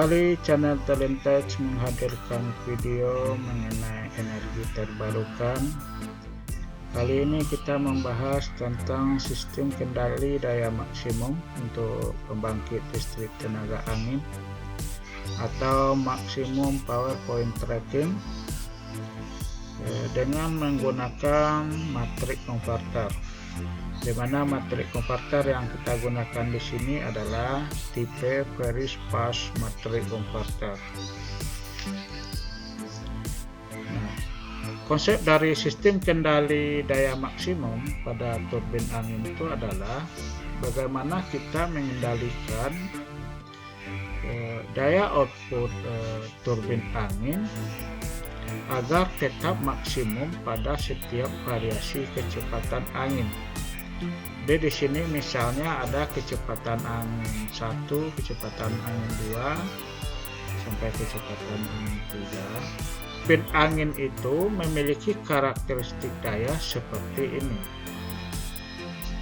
Kembali channel Talentage menghadirkan video mengenai energi terbarukan. Kali ini kita membahas tentang sistem kendali daya maksimum untuk pembangkit listrik tenaga angin atau maksimum power point tracking dengan menggunakan matrik konverter. Di mana matrik konverter yang kita gunakan di sini adalah tipe Very Fast matrik konverter. Nah, konsep dari sistem kendali daya maksimum pada turbin angin itu adalah bagaimana kita mengendalikan daya output turbin angin agar tetap maksimum pada setiap variasi kecepatan angin. Jadi di sini misalnya ada kecepatan angin 1, kecepatan angin 2 sampai kecepatan angin 3. Turbin angin itu memiliki karakteristik daya seperti ini,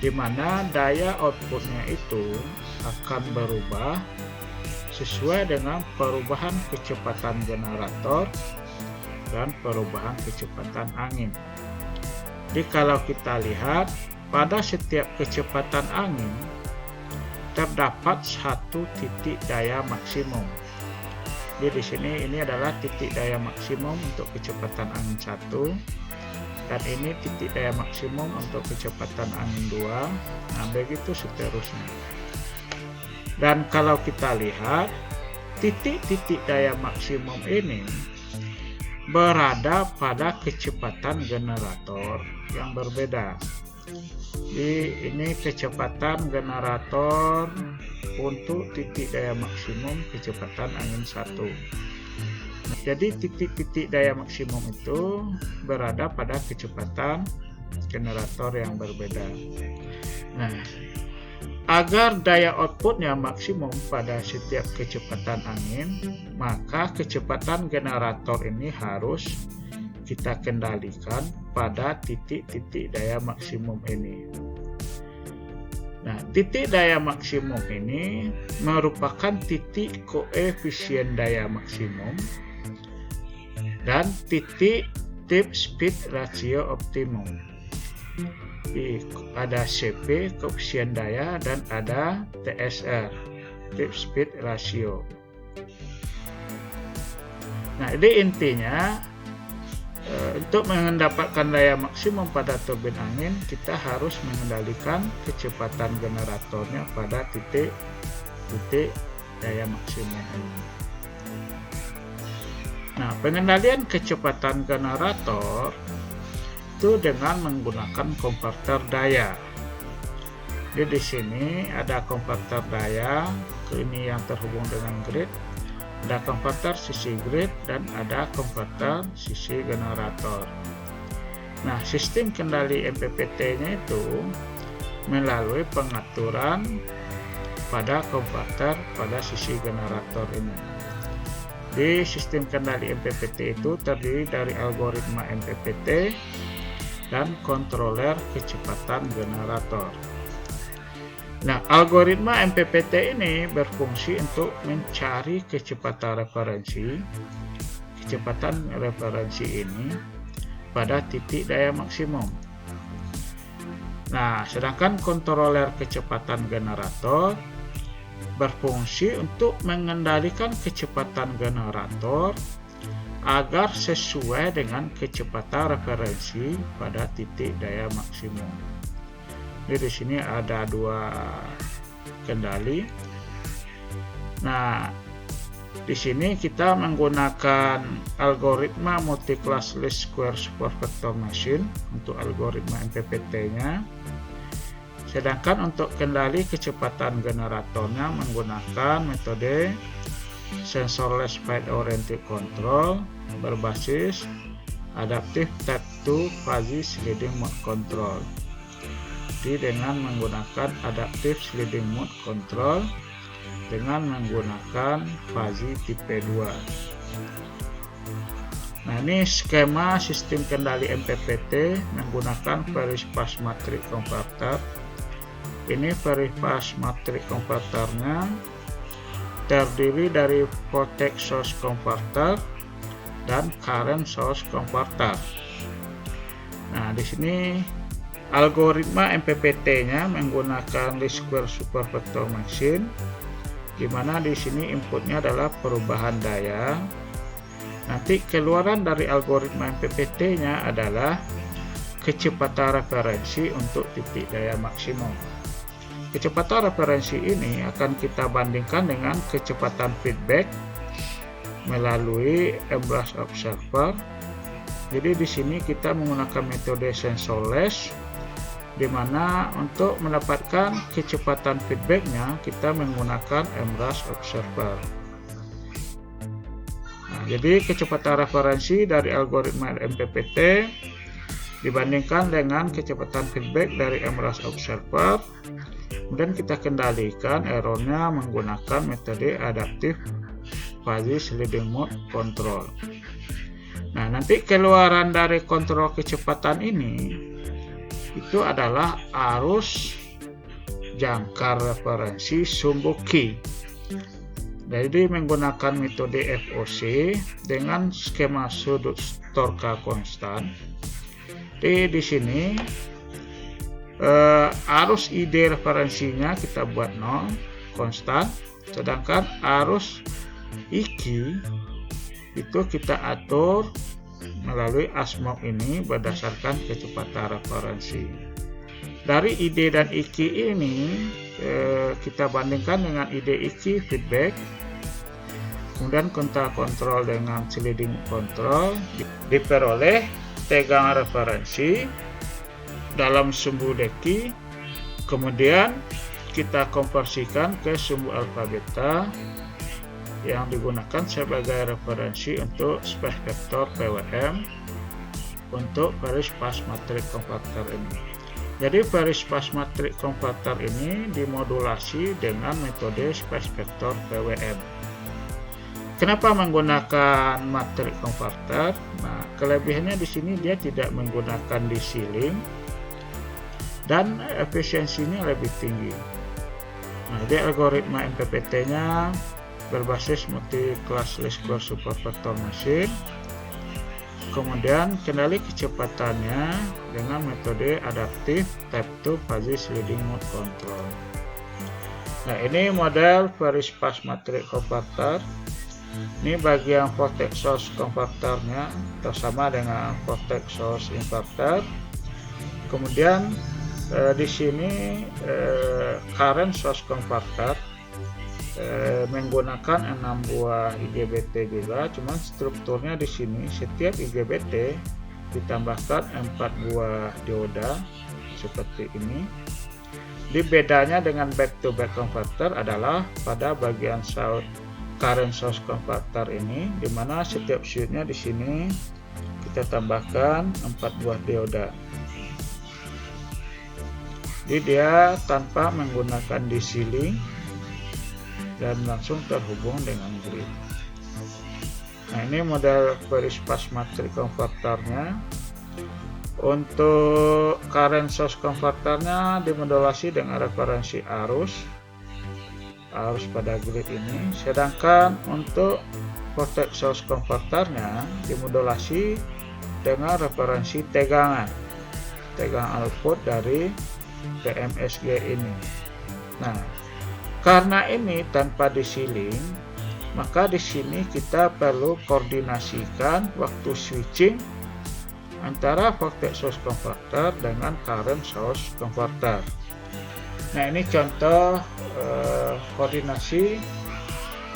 di mana daya outputnya itu akan berubah sesuai dengan perubahan kecepatan generator dan perubahan kecepatan angin. Jadi kalau kita lihat, pada setiap kecepatan angin terdapat satu titik daya maksimum. Jadi di sini ini adalah titik daya maksimum untuk kecepatan angin 1, dan ini titik daya maksimum untuk kecepatan angin 2. Nah, begitu seterusnya. Dan kalau kita lihat, titik-titik daya maksimum ini berada pada kecepatan generator yang berbeda. Jadi ini kecepatan generator untuk titik daya maksimum kecepatan angin 1. Jadi titik-titik daya maksimum itu berada pada kecepatan generator yang berbeda. Nah, agar daya outputnya maksimum pada setiap kecepatan angin, maka kecepatan generator ini harus kita kendalikan pada titik-titik daya maksimum ini. Nah, titik daya maksimum ini merupakan titik koefisien daya maksimum dan titik tip speed ratio optimum. Ada CP, koefisien daya, dan ada TSR, tip speed ratio. Nah, ini intinya untuk mendapatkan daya maksimum pada turbin angin, kita harus mengendalikan kecepatan generatornya pada titik daya maksimum ini. Nah, pengendalian kecepatan generator itu dengan menggunakan konverter daya. Jadi di sini ada konverter daya, ini yang terhubung dengan grid. Ada konverter sisi grid dan ada konverter sisi generator. Nah, sistem kendali MPPT-nya itu melalui pengaturan pada konverter pada sisi generator ini. Di sistem kendali MPPT itu terdiri dari algoritma MPPT dan kontroler kecepatan generator. Nah, algoritma MPPT ini berfungsi untuk mencari kecepatan referensi. Kecepatan referensi ini pada titik daya maksimum. Nah, sedangkan kontroler kecepatan generator berfungsi untuk mengendalikan kecepatan generator agar sesuai dengan kecepatan referensi pada titik daya maksimum. Jadi di sini ada dua kendali. Nah, di sini kita menggunakan algoritma multi-class least square super vector machine untuk algoritma MPPT-nya. Sedangkan untuk kendali kecepatan generatornya menggunakan metode sensorless field oriented control berbasis adaptive type 2 fuzzy sliding mode control. Dengan menggunakan adaptive sliding mode control dengan menggunakan fuzzy tipe 2. Nah, ini skema sistem kendali MPPT menggunakan Very Fast matrik konverter. Ini Very Fast matrik konverternya terdiri dari voltage source converter dan current source converter. Nah, di sini algoritma MPPT-nya menggunakan least square supervector machine, di mana di sini inputnya adalah perubahan daya. Nanti keluaran dari algoritma MPPT-nya adalah kecepatan referensi untuk titik daya maksimum. Kecepatan referensi ini akan kita bandingkan dengan kecepatan feedback melalui Ambrose observer. Jadi di sini kita menggunakan metode sensorless, di mana untuk mendapatkan kecepatan feedbacknya kita menggunakan Ambrose observer. Jadi kecepatan referensi dari algoritma MPPT dibandingkan dengan kecepatan feedback dari Ambrose observer. Kemudian kita kendalikan errornya menggunakan metode adaptive fuzzy sliding mode control. Nah, nanti keluaran dari kontrol kecepatan ini itu adalah arus jangkar referensi sumbu key. Jadi menggunakan metode FOC dengan skema sudut torka konstan. Di sini arus ID referensinya kita buat 0 konstan, sedangkan arus IQ itu kita atur melalui ASMOK ini berdasarkan kecepatan referensi. Dari ID dan IQ ini kita bandingkan dengan ID IQ feedback, kemudian kita kontrol dengan sliding control, diperoleh tegangan referensi dalam sumbu deki, kemudian kita konversikan ke sumbu alfa beta yang digunakan sebagai referensi untuk space vector PWM untuk Phase Space Matrix Converter ini. Jadi Phase Space Matrix Converter ini dimodulasi dengan metode space vector PWM. Kenapa menggunakan matrix converter? Nah, kelebihannya di sini dia tidak menggunakan DC link dan efisiensinya lebih tinggi. Nah, jadi algoritma MPPT-nya berbasis multi-class least square supervector machine. Kemudian kendali kecepatannya dengan metode adaptive type 2 fuzzy sliding mode control. Nah, ini model Phase Space Matrix Converter. Ini bagian voltage source converternya bersama dengan voltage source inverter. Kemudian di sini current source converter menggunakan 6 buah IGBT juga, cuman strukturnya di sini setiap IGBT ditambahkan 4 buah dioda seperti ini. Di bedanya dengan back to back converter adalah pada bagian current source converter ini, dimana setiap switchnya di sini kita tambahkan 4 buah dioda. Jadi dia tanpa menggunakan DC link dan langsung terhubung dengan grid. Nah, ini model Phase Space Matrix Converternya. Untuk current source converternya dimodulasi dengan referensi arus pada grid ini, sedangkan untuk voltage source converternya dimodulasi dengan referensi tegangan output dari PMSG ini. Nah, karena ini tanpa DC link, maka di sini kita perlu koordinasikan waktu switching antara voltage source converter dengan current source converter. Nah, ini contoh koordinasi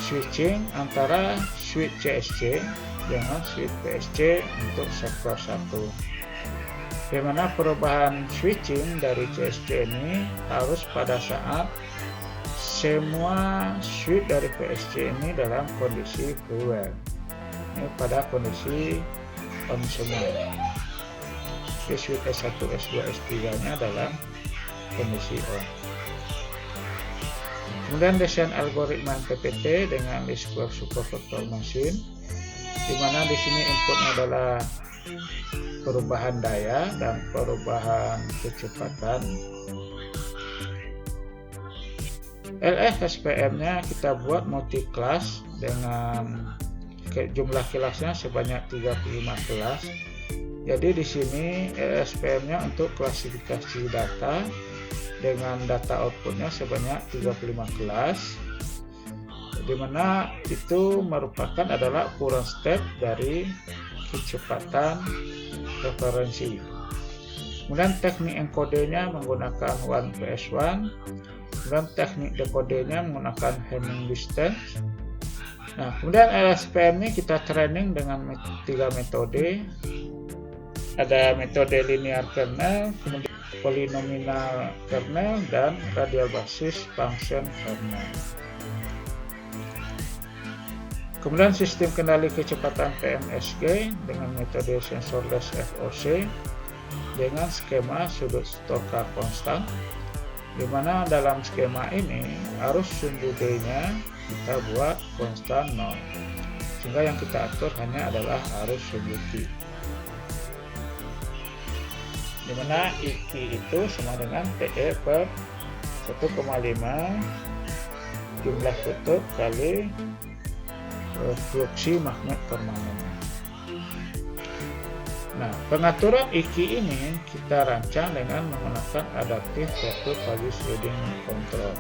switching antara switch CSC dengan switch PSC untuk sektor 1. Di mana perubahan switching dari CSC ini harus pada saat semua switch dari PSC ini dalam kondisi full. Ini pada kondisi on semua. Di switch S1, S2, S3 nya dalam kondisi on. Kemudian desain algoritma MPPT dengan least square supervector machine, di mana di sini inputnya adalah perubahan daya dan perubahan kecepatan. LSPM-nya kita buat multi kelas dengan jumlah kelasnya sebanyak 35 kelas. Jadi di sini LSPM-nya untuk klasifikasi data dengan data outputnya sebanyak 35 kelas, di mana itu merupakan adalah ukuran step dari kecepatan referensi. Kemudian teknik encode-nya menggunakan 1/1, kemudian teknik decode-nya menggunakan Hamming distance. Nah, kemudian LSPM ini kita training dengan 3 metode. Ada metode linear kernel, kemudian polynomial kernel, dan radial basis function kernel. Kemudian sistem kendali kecepatan PMSG dengan metode sensorless FOC dengan skema sudut stokar konstan, di mana dalam skema ini arus sumbu D-nya kita buat konstan 0, sehingga yang kita atur hanya adalah arus sumbu T, di mana IQ itu sama dengan TE per 1,5 jumlah kutub kali fluksi magnet permanen. Nah, pengaturan IQ ini kita rancang dengan menggunakan adaptive vehicle phase sliding mode control.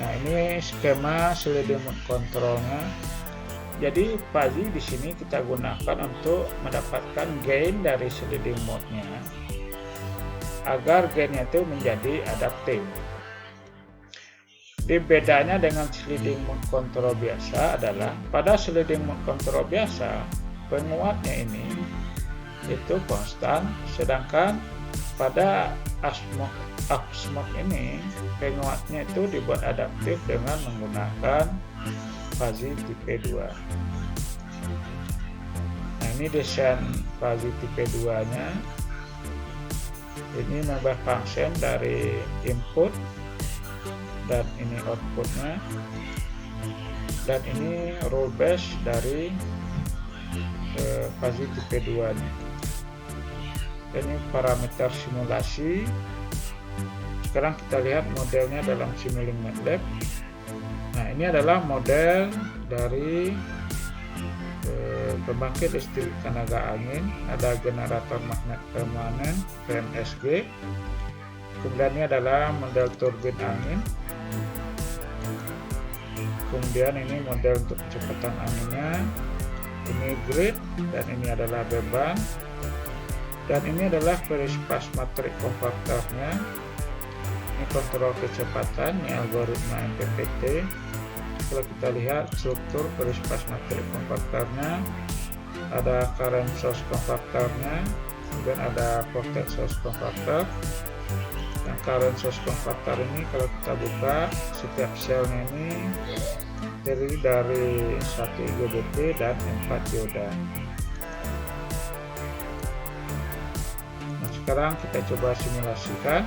Nah, ini skema sliding mode controlnya. Jadi fuzzy di sini kita gunakan untuk mendapatkan gain dari sliding mode-nya agar gainnya itu menjadi adaptif. Di bedanya dengan sliding mode control biasa adalah pada sliding mode control biasa penguatnya ini itu konstan, sedangkan pada ASMOD ini penguatnya itu dibuat adaptif dengan menggunakan fuzzy tipe 2. Nah, ini desain fuzzy tipe 2 nya. Ini member function dari input dan ini outputnya, dan ini rule base dari fuzzy tipe 2 nya. Ini parameter simulasi. Sekarang kita lihat modelnya dalam Simulink MATLAB. Nah, ini adalah model dari pembangkit listrik tenaga angin. Ada generator magnet permanen PMSG. Kemudian ini adalah model turbin angin. Kemudian ini model untuk kecepatan anginnya. Ini grid, dan ini adalah beban. Dan ini adalah perispas matrik konverternya. Ini kontrol kecepatan, ini algoritma MPPT. Kalau kita lihat struktur perispas matrik konverternya, ada current source konverternya, kemudian ada voltage source konverter. Dan current source konverter ini kalau kita buka, setiap selnya ini terdiri dari 1 IGBT dan 4 dioda. Nah, sekarang kita coba simulasikan.